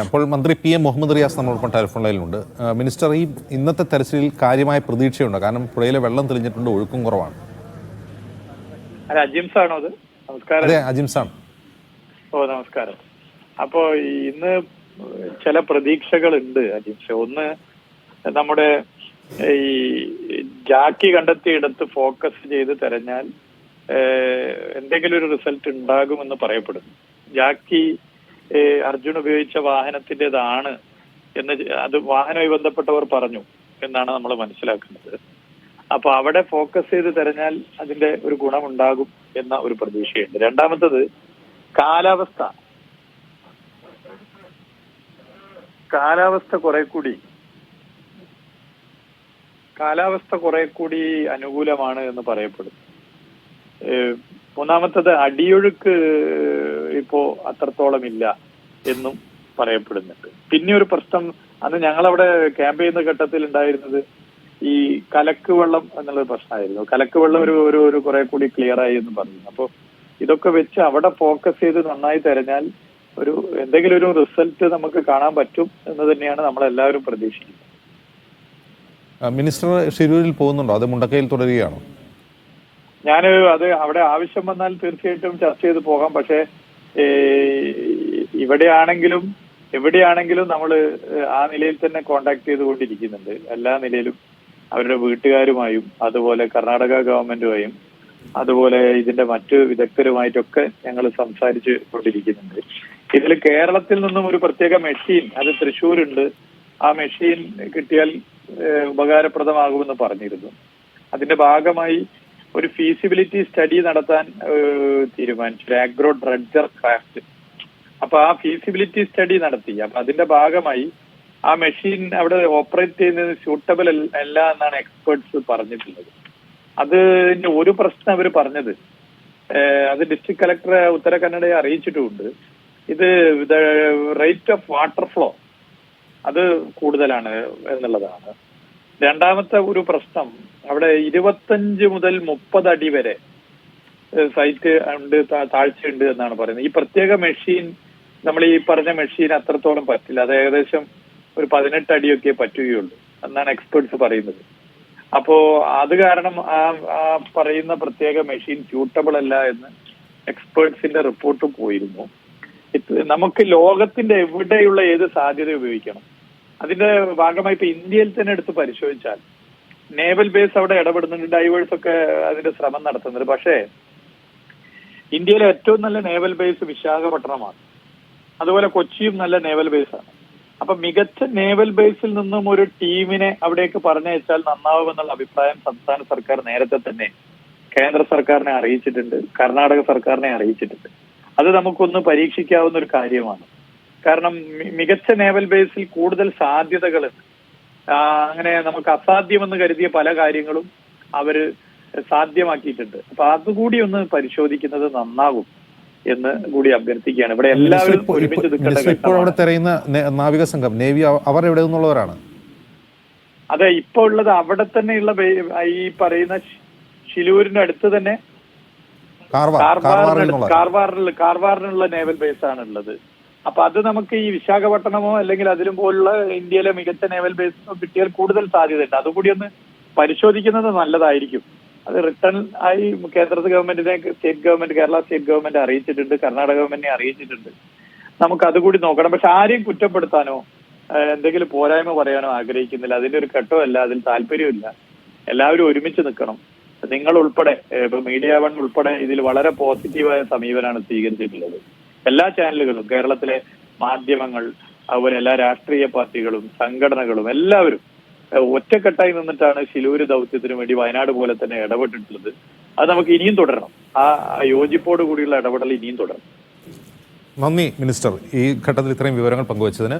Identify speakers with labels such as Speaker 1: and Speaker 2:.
Speaker 1: അപ്പോൾ മന്ത്രി PM മുഹമ്മദ് റിയാസ് നമ്മളോടൊപ്പം ടെലിഫോൺ ലൈനിലുണ്ട്. മിനിസ്റ്റർ, ഈ ഇന്നത്തെ തെരച്ചിലിൽ കാര്യമായ പ്രതീക്ഷയുണ്ട്, കാരണം പുഴയിലെ വെള്ളം തെളിഞ്ഞിട്ടുണ്ട്, ഒഴുക്കും കുറവാണ്.
Speaker 2: അജിംസാണോ അത്? നമസ്കാരം.
Speaker 1: അതെ, അജിംസാണ്.
Speaker 2: നമസ്കാരം. അപ്പോ ഇന്ന് ചില പ്രതീക്ഷകളുണ്ട് അജിംസ്. ഒന്ന്, നമ്മുടെ ഈ ജാക്കി കണ്ടെത്തിയിടത്ത് ഫോക്കസ് ചെയ്ത് തെരഞ്ഞാൽ എന്തെങ്കിലും ഒരു റിസൾട്ട് ഉണ്ടാകുമെന്ന് പറയപ്പെടുന്നു. ജാക്കി അർജുൻ ഉപയോഗിച്ച വാഹനത്തിൻ്റെതാണ് എന്ന് അത് വാഹനവുമായി ബന്ധപ്പെട്ടവർ പറഞ്ഞു എന്നാണ് നമ്മൾ മനസ്സിലാക്കുന്നത്. അപ്പൊ അവിടെ ഫോക്കസ് ചെയ്ത് തെരഞ്ഞാൽ അതിന്റെ ഒരു ഗുണമുണ്ടാകും എന്ന ഒരു പ്രതീക്ഷയുണ്ട്. രണ്ടാമത്തത്, കാലാവസ്ഥ കുറെ കൂടി അനുകൂലമാണ് എന്ന് പറയപ്പെടുന്നു. മൂന്നാമത്തത്, അടിയൊഴുക്ക് ഇപ്പോ അത്രത്തോളം ഇല്ല എന്നും പറയപ്പെടുന്നുണ്ട്. പിന്നെ ഒരു പ്രശ്നം, അന്ന് ഞങ്ങളവിടെ ക്യാമ്പ് ചെയ്യുന്ന ഘട്ടത്തിൽ ഉണ്ടായിരുന്നത് ഈ കലക്ക് വെള്ളം എന്നുള്ള പ്രശ്നമായിരുന്നു. കലക്ക് വെള്ളം ഒരു കുറെ കൂടി ക്ലിയർ ആയി എന്ന് പറഞ്ഞു. അപ്പൊ ഇതൊക്കെ വെച്ച് അവിടെ ഫോക്കസ് ചെയ്ത് നന്നായി തെരഞ്ഞാൽ എന്തെങ്കിലും ഒരു റിസൾട്ട് നമുക്ക് കാണാൻ പറ്റും എന്ന് തന്നെയാണ് നമ്മളെല്ലാവരും പ്രതീക്ഷിക്കുന്നത്.
Speaker 1: മിനിസ്റ്റർ ഷിരൂരിൽ പോകുന്നുണ്ടോ, അത് മുണ്ടക്കയിൽ തുടരുകയാണോ?
Speaker 2: അത് അവിടെ ആവശ്യം വന്നാൽ തീർച്ചയായിട്ടും ചർച്ച ചെയ്ത് പോകാം. പക്ഷേ എവിടെയാണെങ്കിലും നമ്മൾ ആ നിലയിൽ തന്നെ കോണ്ടാക്ട് ചെയ്തുകൊണ്ടിരിക്കുന്നുണ്ട്. എല്ലാ നിലയിലും അവരുടെ വീട്ടുകാരുമായും അതുപോലെ കർണാടക ഗവൺമെന്റുമായും അതുപോലെ ഇതിന്റെ മറ്റു വിദഗ്ധരുമായിട്ടൊക്കെ ഞങ്ങൾ സംസാരിച്ചു കൊണ്ടിരിക്കുന്നുണ്ട്. ഇതിൽ കേരളത്തിൽ നിന്നും ഒരു പ്രത്യേക മെഷീൻ, അത് തൃശ്ശൂരുണ്ട്, ആ മെഷീൻ കിട്ടിയാൽ ഉപകാരപ്രദമാകുമെന്ന് പറഞ്ഞിരുന്നു. അതിന്റെ ഭാഗമായി ഒരു ഫീസിബിലിറ്റി സ്റ്റഡി നടത്താൻ തീരുമാനിച്ചു, ആഗ്രോ ഡ്രഡ്ജർ ക്രാഫ്റ്റ്. അപ്പൊ ആ ഫീസിബിലിറ്റി സ്റ്റഡി നടത്തി. അപ്പൊ അതിന്റെ ഭാഗമായി ആ മെഷീൻ അവിടെ ഓപ്പറേറ്റ് ചെയ്യുന്നത് സ്യൂട്ടബിൾ അല്ല എന്നാണ് എക്സ്പേർട്സ് പറഞ്ഞിട്ടുള്ളത്. അതിന്റെ ഒരു പ്രശ്നം അവർ പറഞ്ഞത്, അത് ഡിസ്ട്രിക്ട് കളക്ടർ ഉത്തര കന്നഡയെ അറിയിച്ചിട്ടുമുണ്ട്, ഇത് റേറ്റ് ഓഫ് വാട്ടർ ഫ്ലോ അത് കൂടുതലാണ് എന്നുള്ളതാണ്. രണ്ടാമത്തെ ഒരു പ്രശ്നം, അവിടെ 25 മുതൽ 30 അടി വരെ സൈറ്റ് ഉണ്ട്, താഴ്ചയുണ്ട് എന്നാണ് പറയുന്നത്. ഈ പ്രത്യേക മെഷീൻ, നമ്മൾ ഈ പറഞ്ഞ മെഷീൻ അത്രത്തോളം പറ്റില്ല. അത് ഏകദേശം ഒരു 18 അടിയൊക്കെ പറ്റുകയുള്ളൂ എന്നാണ് എക്സ്പേർട്സ് പറയുന്നത്. അപ്പോ അത് കാരണം ആ പറയുന്ന പ്രത്യേക മെഷീൻ സ്യൂട്ടബിൾ അല്ല എന്ന് എക്സ്പേർട്സിന്റെ റിപ്പോർട്ട് പോയിരുന്നു. നമുക്ക് ലോകത്തിന്റെ എവിടെയുള്ള ഏത് സാധ്യത ഉപയോഗിക്കണം, അതിന്റെ ഭാഗമായി ഇപ്പൊ ഇന്ത്യയിൽ തന്നെ എടുത്ത് പരിശോധിച്ചാൽ നേവൽ ബേസ് അവിടെ ഇടപെടുന്നുണ്ട്, ഡൈവേഴ്സ് ഒക്കെ അതിന്റെ ശ്രമം നടത്തുന്നുണ്ട്. പക്ഷേ ഇന്ത്യയിലെ ഏറ്റവും നല്ല നേവൽ ബേസ് വിശാഖപട്ടണമാണ്. അതുപോലെ കൊച്ചിയും നല്ല നേവൽ ബേസാണ്. അപ്പൊ മികച്ച നേവൽ ബേസിൽ നിന്നും ഒരു ടീമിനെ അവിടേക്ക് പറഞ്ഞയച്ചാൽ നന്നാവുമെന്നുള്ള അഭിപ്രായം സംസ്ഥാന സർക്കാർ നേരത്തെ തന്നെ കേന്ദ്ര സർക്കാരിനെ അറിയിച്ചിട്ടുണ്ട്, കർണാടക സർക്കാരിനെ അറിയിച്ചിട്ടുണ്ട്. അത് നമുക്കൊന്ന് പരീക്ഷിക്കാവുന്ന ഒരു കാര്യമാണ്. കാരണം മികച്ച നേവൽ ബേസിൽ കൂടുതൽ സാധ്യതകളുണ്ട്. അങ്ങനെ നമുക്ക് അസാധ്യമെന്ന് കരുതിയ പല കാര്യങ്ങളും അവര് സാധ്യമാക്കിയിട്ടുണ്ട്. അപ്പൊ അതുകൂടി ഒന്ന് പരിശോധിക്കുന്നത് നന്നാകും എന്ന് കൂടി അഭ്യർത്ഥിക്കുകയാണ്. ഇവിടെ എല്ലാവരും
Speaker 1: അവിടെ തെരയുന്ന നാവിക സംഘം, നേവി, അവർ എവിടെ നിന്നുള്ളവരാണ്?
Speaker 2: അതെ, ഇപ്പൊ ഉള്ളത് അവിടെ തന്നെയുള്ള ഈ പറയുന്ന ഷിലൂരിന്റെ അടുത്ത് തന്നെ കാർവാറിനുള്ള നേവൽ ബേസ് ആണ് ഉള്ളത്. അപ്പൊ അത് നമുക്ക് ഈ വിശാഖപട്ടണമോ അല്ലെങ്കിൽ അതിലും പോലുള്ള ഇന്ത്യയിലെ മികച്ച നേവൽ ബേസോ കിട്ടിയാൽ കൂടുതൽ സാധ്യതയുണ്ട്. അതുകൂടി ഒന്ന് പരിശോധിക്കുന്നത് നല്ലതായിരിക്കും. അത് റിട്ടേൺ ആയി കേന്ദ്ര ഗവൺമെന്റിനെ, state government, Kerala state government അറിയിച്ചിട്ടുണ്ട്, കർണാടക ഗവൺമെന്റിനെ അറിയിച്ചിട്ടുണ്ട്. നമുക്ക് അതുകൂടി നോക്കണം. പക്ഷെ ആരെയും കുറ്റപ്പെടുത്താനോ എന്തെങ്കിലും പോരായ്മ പറയാനോ ആഗ്രഹിക്കുന്നില്ല. അതിന്റെ ഒരു ഘട്ടമല്ല, അതിൽ താല്പര്യമില്ല. എല്ലാവരും ഒരുമിച്ച് നിൽക്കണം. നിങ്ങൾ ഉൾപ്പെടെ, ഇപ്പൊ മീഡിയ വൺ ഉൾപ്പെടെ ഇതിൽ വളരെ പോസിറ്റീവായ സമീപനമാണ് സ്വീകരിച്ചിട്ടുള്ളത്. എല്ലാ ചാനലുകളും, കേരളത്തിലെ മാധ്യമങ്ങൾ, അതുപോലെ എല്ലാ രാഷ്ട്രീയ പാർട്ടികളും സംഘടനകളും എല്ലാവരും ഒറ്റക്കെട്ടായി നിന്നിട്ടാണ് ഷിലൂര് ദൗത്യത്തിന് വേണ്ടി വയനാട് പോലെ തന്നെ ഇടപെട്ടിട്ടുള്ളത്. അത് നമുക്ക് ഇനിയും തുടരണം. ആ യോജിപ്പോട് കൂടിയുള്ള ഇടപെടൽ ഇനിയും തുടരണം.
Speaker 1: നന്ദി മിനിസ്റ്റർ, ഈ ഘട്ടത്തിൽ ഇത്രയും വിവരങ്ങൾ പങ്കുവച്ചതിന്.